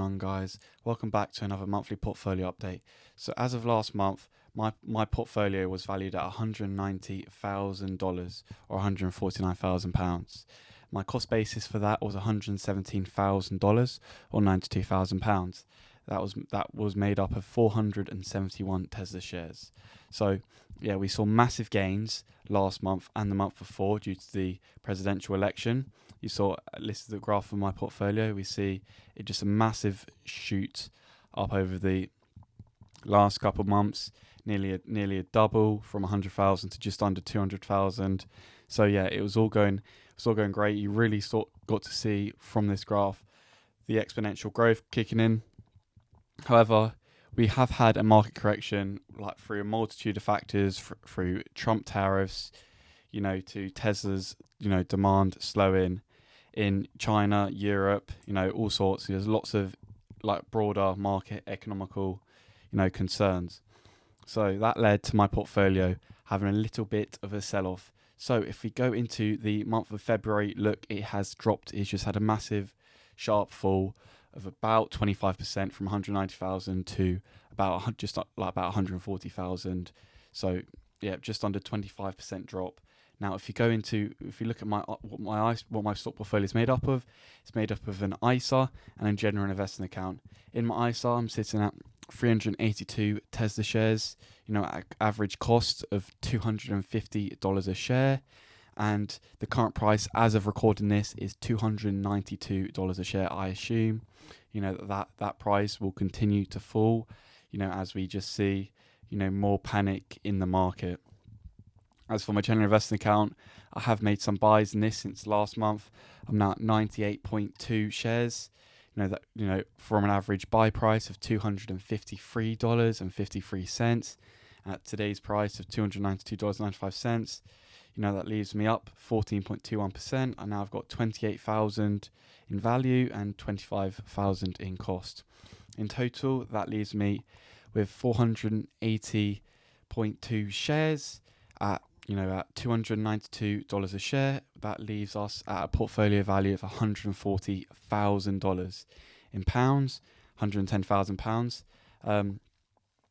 On guys, welcome back to another monthly portfolio update. So as of last month, my portfolio was valued at $190,000 or £149,000. My cost basis for that was $117,000 or £92,000. That was made up of 471 Tesla shares. So yeah, we saw massive gains last month and the month before due to the presidential election. You saw listed the graph of my portfolio. We see it just a massive shoot up over the last couple of months, nearly a double from 100,000 to just under 200,000. So yeah, it was all going great. You really got to see from this graph the exponential growth kicking in. However, we have had a market correction like through a multitude of factors, through Trump tariffs, to Tesla's, demand slowing in China, Europe, all sorts. There's lots of like broader market economical, concerns. So that led to my portfolio having a little bit of a sell-off. So if we go into the month of February, look, it has dropped. It's just had a massive sharp fall of about 25% from 190,000 to about 140,000. So yeah, just under 25% drop. Now, if you look at what my stock portfolio is made up of, it's made up of an ISA and a general investment account. In my ISA, I'm sitting at 382 Tesla shares, at average cost of $250 a share. And the current price as of recording this is $292 a share. I assume, that price will continue to fall, as we just see, more panic in the market. As for my general investment account, I have made some buys in this since last month. I'm now at 98.2 shares, from an average buy price of $253.53 at today's price of $292.95. That leaves me up 14.21%. And now I've got 28,000 in value and 25,000 in cost. In total, that leaves me with 480.2 shares at $292 a share. That leaves us at a portfolio value of $140,000 in pounds, £110,000. And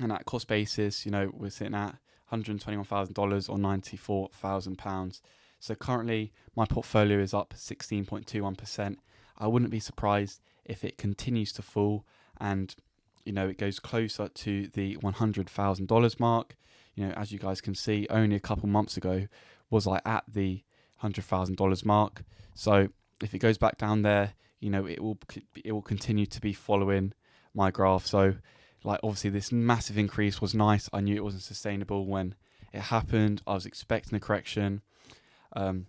at cost basis, we're sitting at $121,000 or £94,000. So currently my portfolio is up 16.21%. I wouldn't be surprised if it continues to fall and it goes closer to the $100,000 mark. As you guys can see, only a couple months ago was I at the $100,000 mark. So if it goes back down there, it will continue to be following my graph. So obviously this massive increase was nice. I knew it wasn't sustainable when it happened. I was expecting a correction. But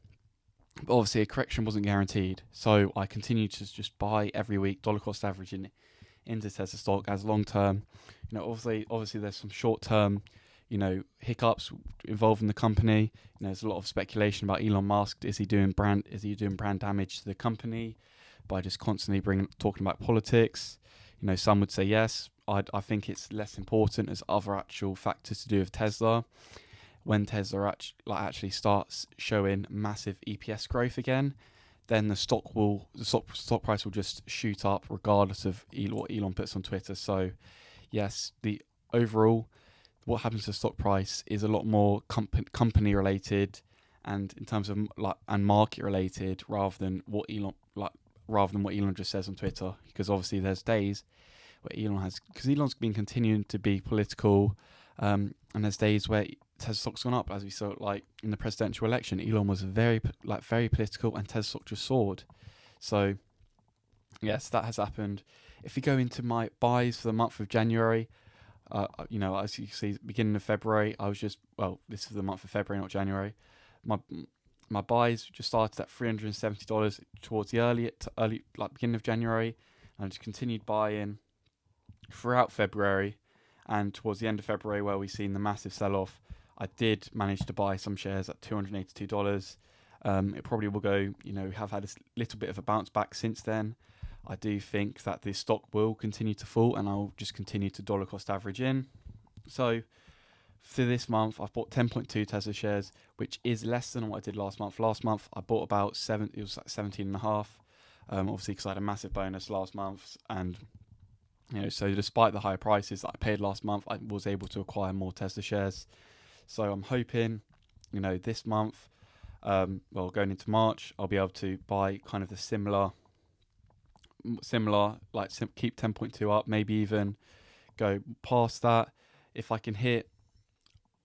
obviously a correction wasn't guaranteed. So I continued to just buy every week, dollar cost averaging into Tesla stock as long term. Obviously there's some short term, hiccups involved in the company. There's a lot of speculation about Elon Musk. Is he doing brand damage to the company by just constantly talking about politics? Some would say yes. I think it's less important as other actual factors to do with Tesla. When Tesla actually starts showing massive EPS growth again, then the stock price will just shoot up regardless of what Elon puts on Twitter. So yes, the overall what happens to the stock price is a lot more company related and in terms of and market related rather than what Elon just says on Twitter. Because obviously there's days where Elon's been continuing to be political, and there's days where Tesla stock's gone up, as we saw in the presidential election. Elon was very political and Tesla stock just soared. So yes, that has happened. If you go into my buys for the month of January, as you see, beginning of February, this is the month of February, not January. My buys just started at $370 towards the early beginning of January, and I just continued buying throughout February, and towards the end of February, where we've seen the massive sell-off, I did manage to buy some shares at $282. It probably will go. We have had a little bit of a bounce back since then. I do think that this stock will continue to fall, and I'll just continue to dollar cost average in. So for this month, I've bought 10.2 Tesla shares, which is less than what I did last month. Last month, I bought about 17.5. Obviously, because I had a massive bonus last month, and so despite the higher prices that I paid last month, I was able to acquire more Tesla shares. So I'm hoping, this month, going into March, I'll be able to buy kind of the similar, like keep 10.2 up, maybe even go past that. If I can hit,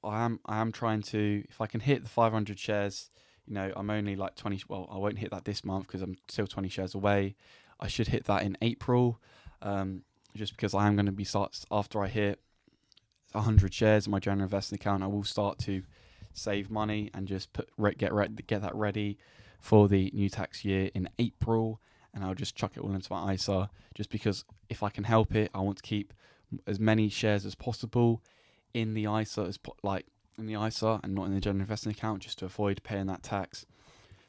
I am trying to. If I can hit the 500 shares, I'm only like 20. Well, I won't hit that this month because I'm still 20 shares away. I should hit that in April, just because I am going to be after I hit 100 shares in my general investing account. I will start to save money and just get that ready for the new tax year in April, and I'll just chuck it all into my ISA, just because if I can help it, I want to keep as many shares as possible in the ISA in the ISA and not in the general investing account, just to avoid paying that tax.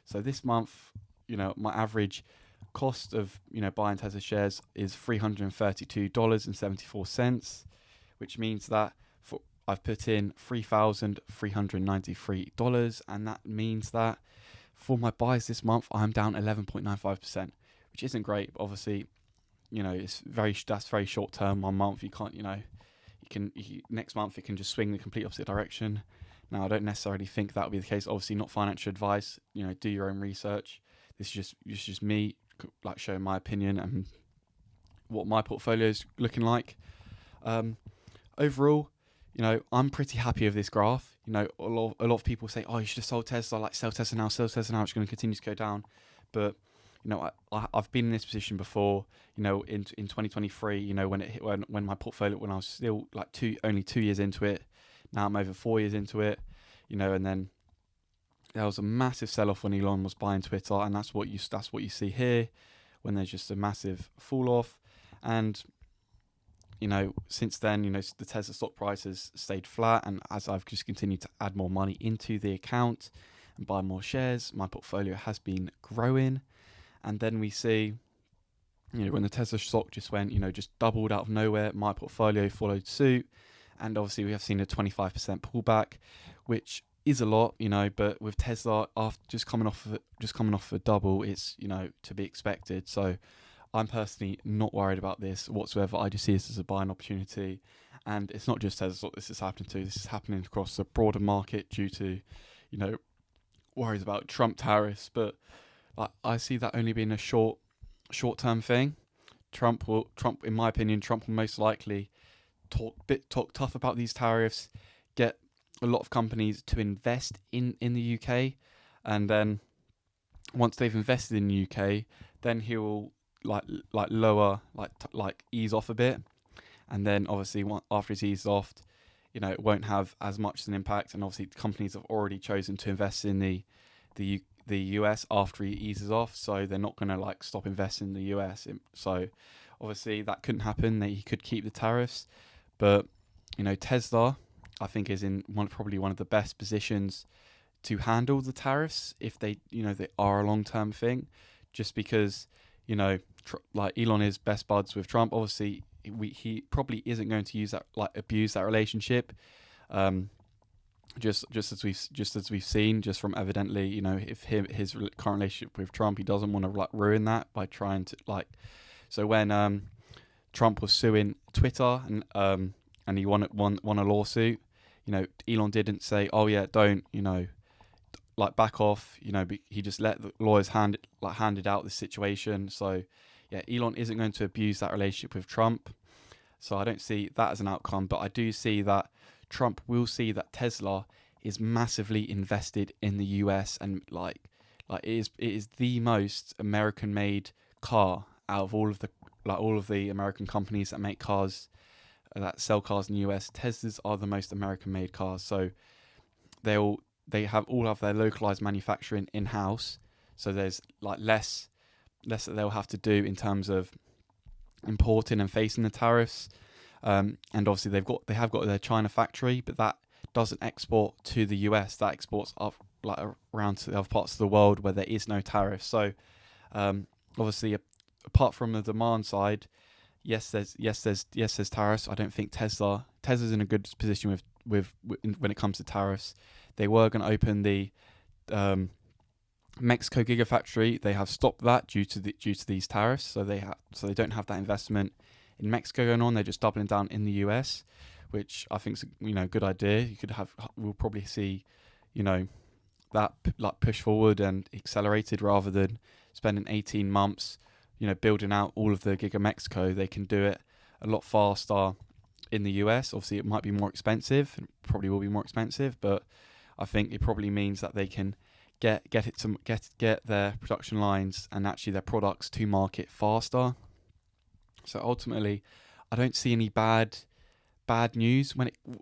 So this month, my average cost of buying Tesla shares is $332.74, which means that I've put in $3,393, and that means that for my buys this month, I'm down 11.95%, which isn't great. But obviously, that's very short term. 1 month, you can't, next month it can just swing the complete opposite direction. Now, I don't necessarily think that will be the case. Obviously, not financial advice. Do your own research. This is just me, like, showing my opinion and what my portfolio is looking like. Overall, I'm pretty happy with this graph. A lot of people say, "Oh, you should have sold Tesla. Like, sell Tesla now. Sell Tesla now. It's going to continue to go down." But I've been in this position before. In 2023. When my portfolio, when I was still like only 2 years into it. Now I'm over 4 years into it. And then there was a massive sell-off when Elon was buying Twitter, and that's what you see here, when there's just a massive fall off. And since then, the Tesla stock price has stayed flat, and as I've just continued to add more money into the account and buy more shares, my portfolio has been growing. And then we see, when the Tesla stock just went, just doubled out of nowhere, my portfolio followed suit, and obviously we have seen a 25% pullback, which is a lot, but with Tesla, after just coming off a double, it's to be expected. So I'm personally not worried about this whatsoever. I just see this as a buying opportunity, and it's not just Tesla this is happening to. This is happening across the broader market due to, worries about Trump tariffs. But I see that only being a short-term thing. Trump, in my opinion, will most likely talk tough about these tariffs, get a lot of companies to invest in the UK, and then once they've invested in the UK, then he will ease off a bit, and then obviously after it's eased off, it won't have as much an impact. And obviously companies have already chosen to invest in the US after he eases off, so they're not going to stop investing in the US. So obviously that couldn't happen. He could keep the tariffs, but Tesla, I think, is in probably one of the best positions to handle the tariffs if they are a long-term thing, just because Elon is best buds with Trump. Obviously he probably isn't going to abuse that relationship, just as we've seen, just from evidently, if his current relationship with Trump, he doesn't want to ruin that by trying to so when Trump was suing Twitter and he won a lawsuit, Elon didn't say, "Oh yeah, don't back off." He just let the lawyers handed out the situation. So yeah, Elon isn't going to abuse that relationship with Trump. So I don't see that as an outcome, but I do see that Trump will see that Tesla is massively invested in the US, and it is the most American-made car out of all of the American companies that make cars, that sell cars in the US. Teslas are the most American-made cars, so they all have their localized manufacturing in-house. So there's less that they'll have to do in terms of importing and facing the tariffs. And obviously they have got their China factory, but that doesn't export to the US. That exports up around to the other parts of the world where there is no tariff. So obviously, apart from the demand side, yes, there's tariffs. I don't think Tesla's in a good position with when it comes to tariffs. They were going to open the Mexico Gigafactory, they have stopped that due to these tariffs. So they don't have that investment in Mexico going on. They're just doubling down in the US, which I think is a good idea. We'll probably see, that like push forward and accelerated rather than spending 18 months, building out all of the Giga Mexico. They can do it a lot faster in the US. Obviously, it might be more expensive. It probably will be more expensive, but I think it probably means that they can get their production lines and actually their products to market faster. So ultimately, I don't see any bad news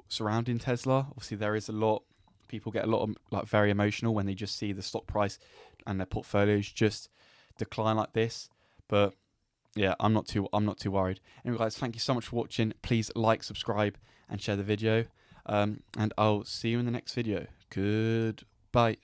surrounding Tesla. Obviously, there is a lot. People get a lot of very emotional when they just see the stock price and their portfolios just decline like this. But yeah, I'm not too worried. Anyway, guys, thank you so much for watching. Please like, subscribe, and share the video. And I'll see you in the next video. Goodbye.